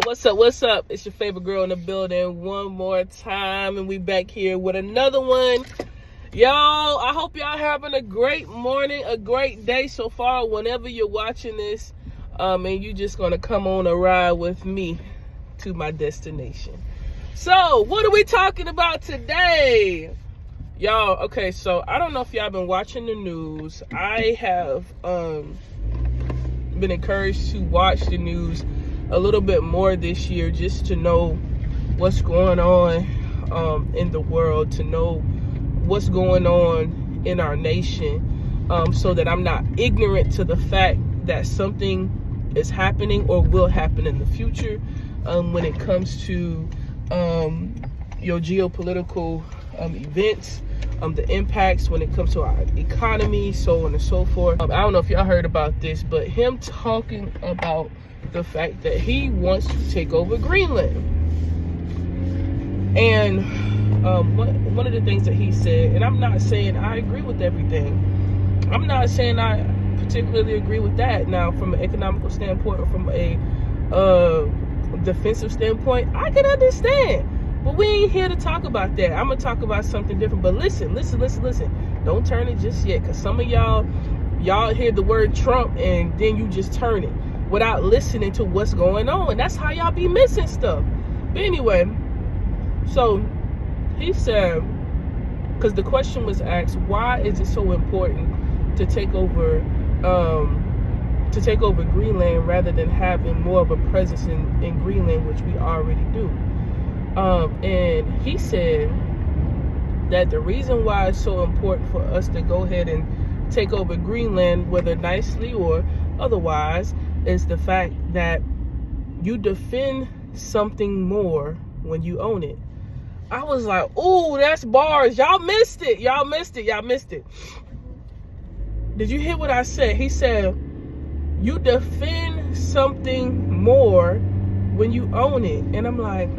What's up? It's your favorite girl in the building one more time, and we back here with another one. Y'all, I hope y'all having a great morning, a great day so far, whenever you're watching this. And you just gonna come on a ride with me to my destination. So, what are we talking about today? Y'all, okay, so I don't know if y'all been watching the news. I have been encouraged to watch the news a little bit more this year, just to know what's going on in the world, to know what's going on in our nation, so that I'm not ignorant to the fact that something is happening or will happen in the future when it comes to your geopolitical events, the impacts when it comes to our economy, so on and so forth. I don't know if y'all heard about this, but him talking about the fact that he wants to take over Greenland. And one of the things that he said, and I'm not saying I agree with everything. I'm not saying I particularly agree with that. Now, from an economical standpoint or from a defensive standpoint, I can understand. But we ain't here to talk about that. I'm going to talk about something different. But listen. Don't turn it just yet, because some of y'all hear the word Trump and then you just turn it without listening to what's going on. That's how y'all be missing stuff. But anyway, so he said, because the question was asked, why is it so important to take over Greenland rather than having more of a presence in Greenland, which we already do? And he said that the reason why it's so important for us to go ahead and take over Greenland, whether nicely or otherwise, is the fact that you defend something more when you own it. I was like, ooh, that's bars. Y'all missed it. Did you hear what I said? He said, you defend something more when you own it. And I'm like,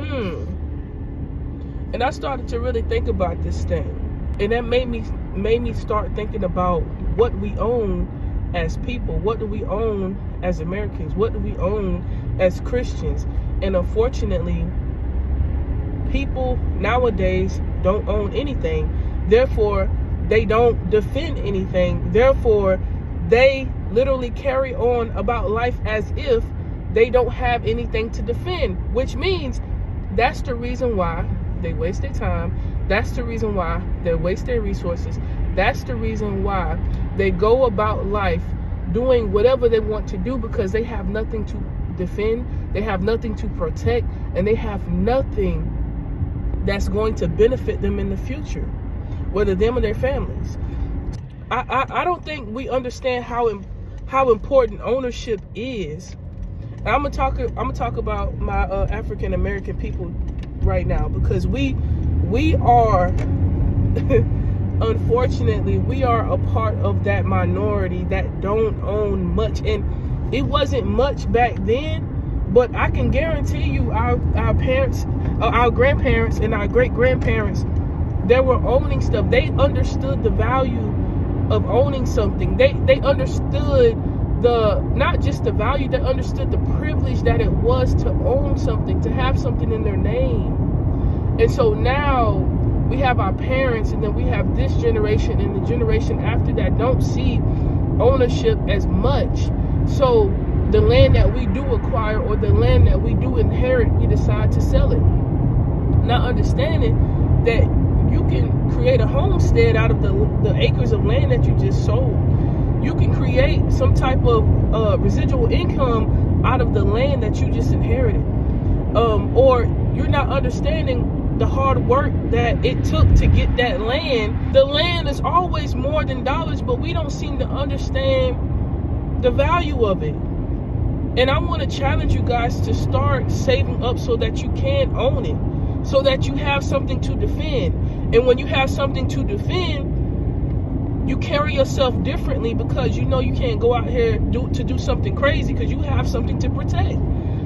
And I started to really think about this thing. And that made me start thinking about what we own as people. What do we own as Americans? What do we own as Christians? And unfortunately, people nowadays don't own anything. Therefore, they don't defend anything. Therefore, they literally carry on about life as if they don't have anything to defend, which means that's the reason why they waste their time. That's the reason why they waste their resources. That's the reason why they go about life doing whatever they want to do, because they have nothing to defend, they have nothing to protect, and they have nothing that's going to benefit them in the future, whether them or their families. I don't think we understand how important ownership is. And I'm gonna talk about my African American people right now, because we are unfortunately we are a part of that minority that don't own much. And it wasn't much back then, but I can guarantee you our parents, our grandparents, and our great grandparents, they were owning stuff. They understood the value of owning something. They understood not just the value, they understood the privilege that it was to own something, to have something in their name. And so now we have our parents, and then we have this generation and the generation after that don't see ownership as much. So the land that we do acquire, or the land that we do inherit, we decide to sell it. Not understanding that you can create a homestead out of the acres of land that you just sold. You can create some type of residual income out of the land that you just inherited. Or you're not understanding the hard work that it took to get that land. The land is always more than dollars, but we don't seem to understand the value of it. And I want to challenge you guys to start saving up so that you can own it, so that you have something to defend. And when you have something to defend, you carry yourself differently, because you know you can't go out here to do something crazy, because you have something to protect.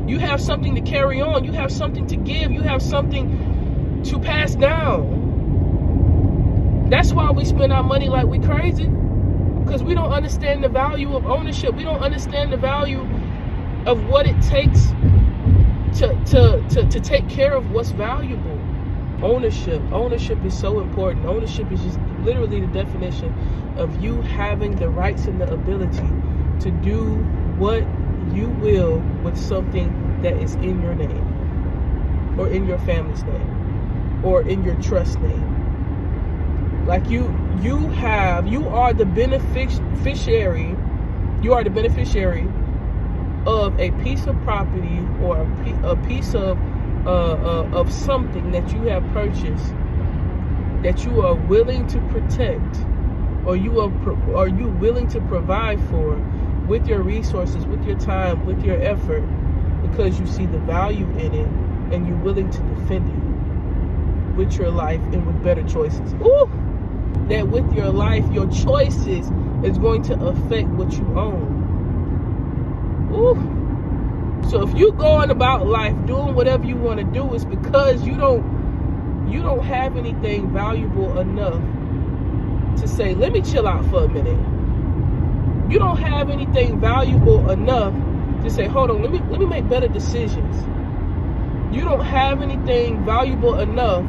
You have something to carry on. You have something to give. You have something to pass down. That's why we spend our money like we crazy, because we don't understand the value of ownership. We don't understand the value of what it takes to take care of what's valuable. Ownership is so important. Ownership is just literally the definition of you having the rights and the ability to do what you will with something that is in your name, or in your family's name, or in your trust name. Like you are the beneficiary. You are the beneficiary of a piece of property, or a piece of something that you have purchased, that you are willing to protect, or you willing to provide for with your resources, with your time, with your effort, because you see the value in it, and you're willing to defend it with your life and with better choices. Ooh! That with your life, your choices is going to affect what you own. Ooh. So if you're going about life doing whatever you want to do, it's because you don't have anything valuable enough to say, let me chill out for a minute. You don't have anything valuable enough to say, hold on, let me make better decisions. You don't have anything valuable enough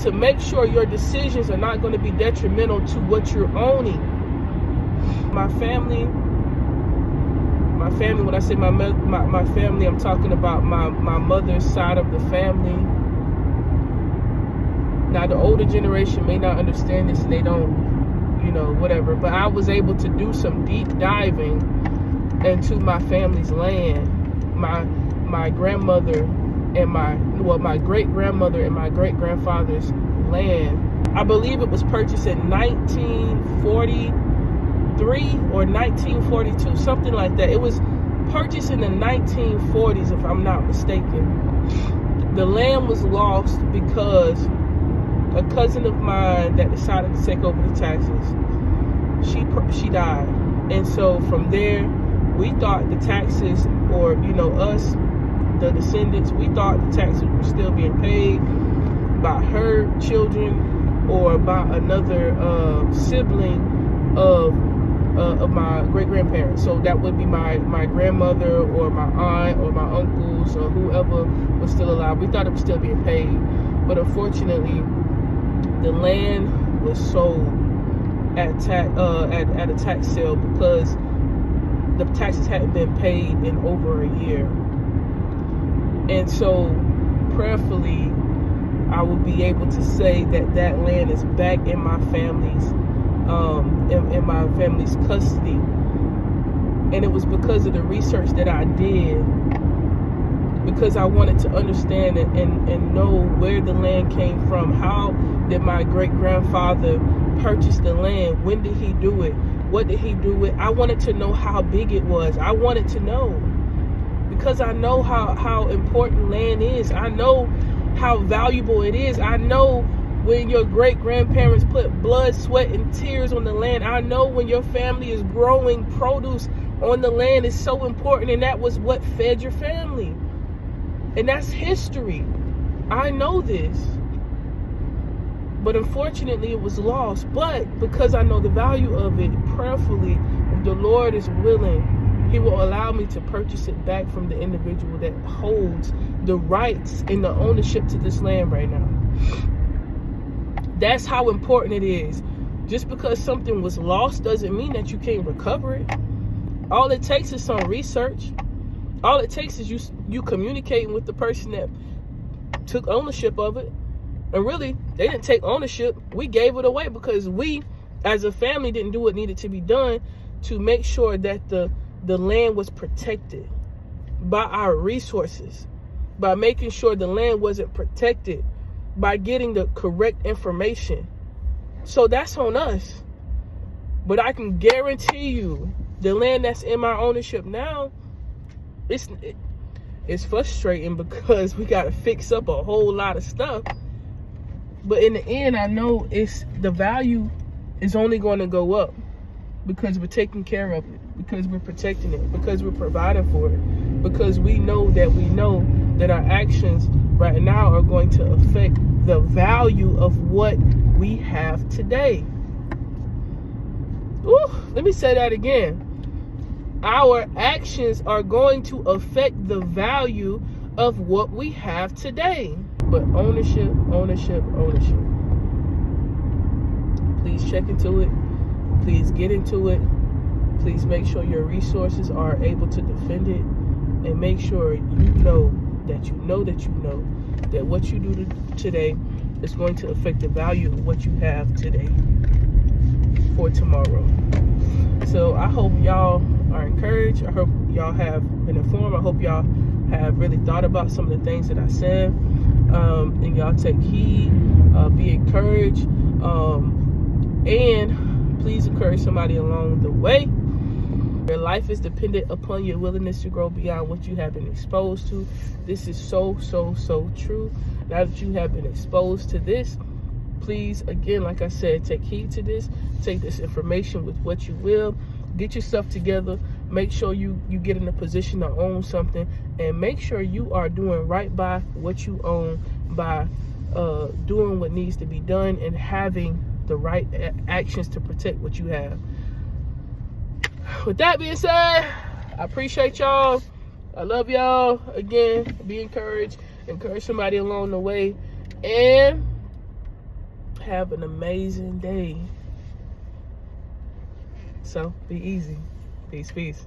to make sure your decisions are not going to be detrimental to what you're owning. My family, when I say my family, I'm talking about my mother's side of the family. Now, the older generation may not understand this, and they don't, whatever. But I was able to do some deep diving into my family's land. My grandmother and my great-grandmother and my great-grandfather's land. I believe it was purchased in 1943 or 1942, something like that. It was purchased in the 1940s, if I'm not mistaken. The land was lost because a cousin of mine that decided to take over the taxes, she died. And so from there, we thought the taxes, or us, the descendants, we thought the taxes were still being paid by her children or by another sibling of my great-grandparents. So that would be my grandmother or my aunt or my uncles or whoever was still alive. We thought it was still being paid. But unfortunately, the land was sold at a tax sale because the taxes hadn't been paid in over a year. And so, prayerfully, I will be able to say that land is back in my family's, in my family's custody. And it was because of the research that I did, because I wanted to understand and know where the land came from. How did my great-grandfather purchase the land? When did he do it? What did he do it? I wanted to know how big it was. I wanted to know. Because I know how important land is. I know how valuable it is. I know when your great-grandparents put blood, sweat, and tears on the land. I know when your family is growing produce on the land is so important, and that was what fed your family. And that's history. I know this. But unfortunately, it was lost. But because I know the value of it, prayerfully, if the Lord is willing, He will allow me to purchase it back from the individual that holds the rights and the ownership to this land right now. That's how important it is. Just because something was lost doesn't mean that you can't recover it. All it takes is some research. All it takes is you communicating with the person that took ownership of it. And really, they didn't take ownership. We gave it away because we, as a family, didn't do what needed to be done to make sure that the land was protected by our resources, by making sure the land wasn't protected, by getting the correct information. So that's on us. But I can guarantee you, the land that's in my ownership now, it's frustrating because we got to fix up a whole lot of stuff. But in the end, I know the value is only going to go up because we're taking care of it, because we're protecting it, because we're providing for it, because we know that our actions right now are going to affect the value of what we have today. Ooh, let me say that again. Our actions are going to affect the value of what we have today. But ownership, ownership, ownership. Please check into it. Please get into it. Please make sure your resources are able to defend it. And make sure you know that that what you do today is going to affect the value of what you have today for tomorrow. So I hope y'all are encouraged. I hope y'all have been informed. I hope y'all have really thought about some of the things that I said. And y'all take heed, be encouraged, and please encourage somebody along the way. Your life is dependent upon your willingness to grow beyond what you have been exposed to. This is so, so, so true. Now that you have been exposed to this, please, again, like I said, take heed to this. Take this information with what you will. Get yourself together. Make sure you get in a position to own something. And make sure you are doing right by what you own by doing what needs to be done and having the right actions to protect what you have. With that being said, I appreciate y'all. I love y'all. Again, be encouraged. Encourage somebody along the way. And have an amazing day. So, be easy. Peace, peace.